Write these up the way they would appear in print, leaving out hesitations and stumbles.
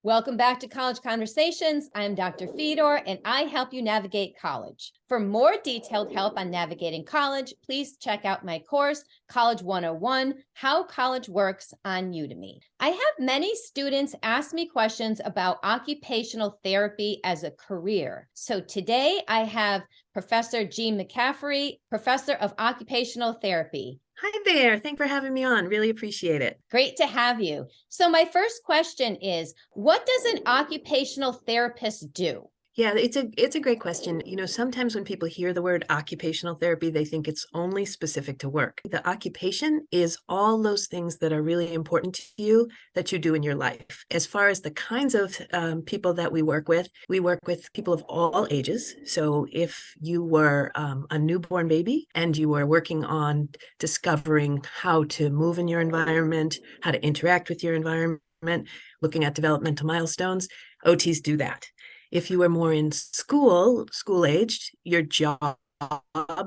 Welcome back to College Conversations. I'm Dr. Fedor, and I help you navigate college. For more detailed help on navigating college, please check out my course, College 101, How College Works on Udemy. I have many students ask me questions about occupational therapy as a career. So today I have Professor Jean McCaffery, Professor of Occupational Therapy. Hi there. Thanks for having me on. Really appreciate it. Great to have you. So my first question is, what does an occupational therapist do? Yeah, it's a great question. Sometimes when people hear the word occupational therapy, they think it's only specific to work. The occupation is all those things that are really important to you that you do in your life. As far as the kinds of people that we work with people of all ages. So if you were a newborn baby and you were working on discovering how to move in your environment, how to interact with your environment, looking at developmental milestones, OTs do that. If you are more in school aged, your job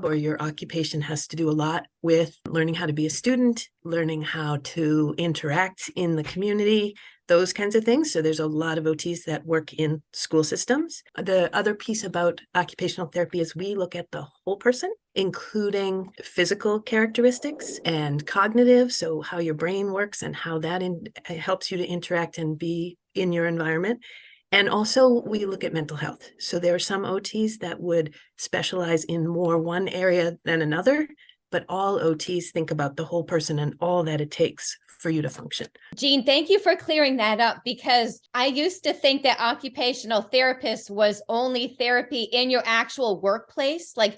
or your occupation has to do a lot with learning how to be a student, learning how to interact in the community, those kinds of things. So there's a lot of OTs that work in school systems. The other piece about occupational therapy is we look at the whole person, including physical characteristics and cognitive, so how your brain works and how that helps you to interact and be in your environment. And also we look at mental health. So there are some OTs that would specialize in more one area than another, but all OTs think about the whole person and all that it takes for you to function. Jean, thank you for clearing that up, because I used to think that occupational therapist was only therapy in your actual workplace, like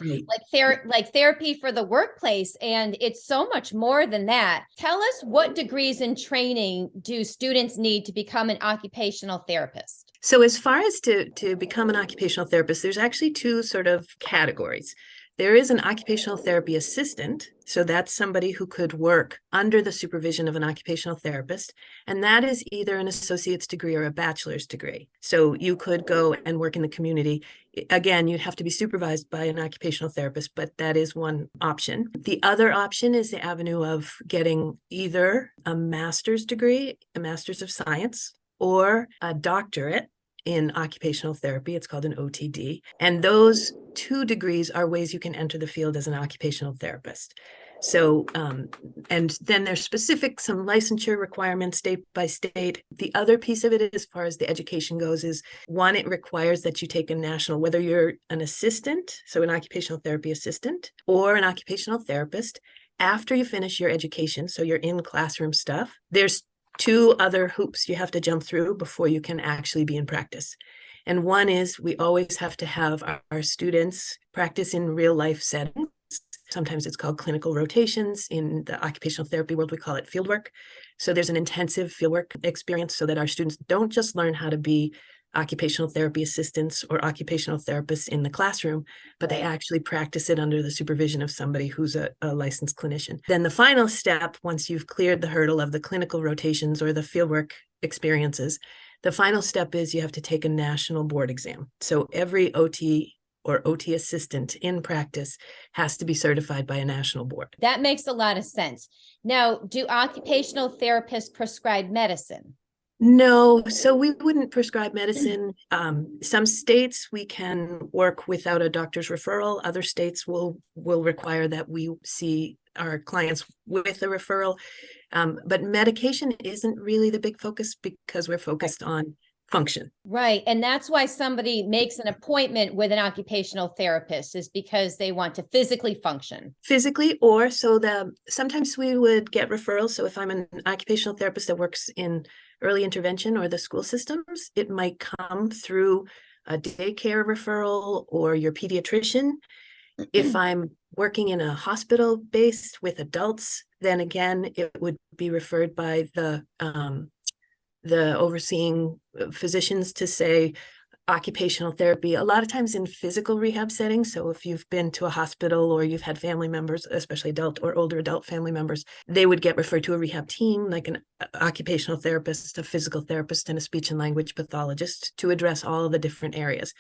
therapy for the workplace. And it's so much more than that. Tell us, what degrees and training do students need to become an occupational therapist? So as far as to become an occupational therapist, there's actually two sort of categories. There is an occupational therapy assistant. So that's somebody who could work under the supervision of an occupational therapist. And that is either an associate's degree or a bachelor's degree. So you could go and work in the community. Again, you'd have to be supervised by an occupational therapist, but that is one option. The other option is the avenue of getting either a master's degree, a master's of science, or a doctorate in occupational therapy. It's called an OTD. And those two degrees are ways you can enter the field as an occupational therapist. So, and then there's some licensure requirements state by state. The other piece of it, as far as the education goes, is one, it requires that you take a national, whether you're an assistant, so an occupational therapy assistant, or an occupational therapist, after you finish your education, so you're in classroom stuff, there's two other hoops you have to jump through before you can actually be in practice. And one is we always have to have our students practice in real life settings. Sometimes it's called clinical rotations. In the occupational therapy world, we call it fieldwork. So there's an intensive fieldwork experience so that our students don't just learn how to be occupational therapy assistants or occupational therapists in the classroom, but they actually practice it under the supervision of somebody who's a licensed clinician. Then the final step, once you've cleared the hurdle of the clinical rotations or the fieldwork experiences, the final step is you have to take a national board exam. So every OT or OT assistant in practice has to be certified by a national board. That makes a lot of sense. Now, do occupational therapists prescribe medicine? No, so we wouldn't prescribe medicine. Some states we can work without a doctor's referral. Other states will require that we see our clients with a referral. But medication isn't really the big focus because we're focused on function. Right. And that's why somebody makes an appointment with an occupational therapist, is because they want to physically function. Physically, or sometimes we would get referrals. So if I'm an occupational therapist that works in early intervention or the school systems, it might come through a daycare referral or your pediatrician. If I'm working in a hospital based with adults, then again, it would be referred by the overseeing physicians to say occupational therapy, a lot of times in physical rehab settings. So if you've been to a hospital or you've had family members, especially adult or older adult family members, they would get referred to a rehab team, like an occupational therapist, a physical therapist, and a speech and language pathologist to address all of the different areas.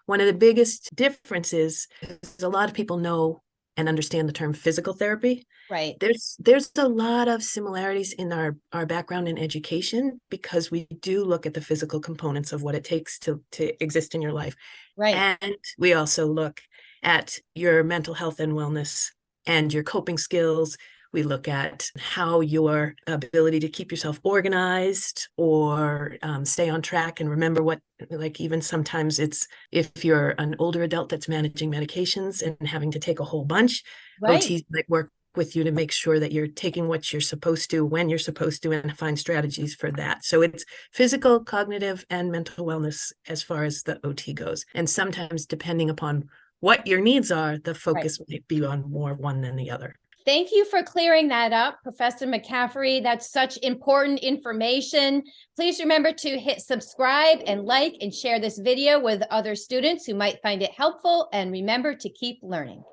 One of the biggest differences is a lot of people know and understand the term physical therapy. Right. There's a lot of similarities in our background in education, because we do look at the physical components of what it takes to exist in your life. Right. And we also look at your mental health and wellness and your coping skills. We look at how your ability to keep yourself organized or stay on track and remember what, like even sometimes it's if you're an older adult that's managing medications and having to take a whole bunch, Right. OTs might work with you to make sure that you're taking what you're supposed to, when you're supposed to, and find strategies for that. So it's physical, cognitive, and mental wellness as far as the OT goes. And sometimes depending upon what your needs are, the focus might be on more one than the other. Thank you for clearing that up, Professor McCaffery. That's such important information. Please remember to hit subscribe and like and share this video with other students who might find it helpful. And remember to keep learning.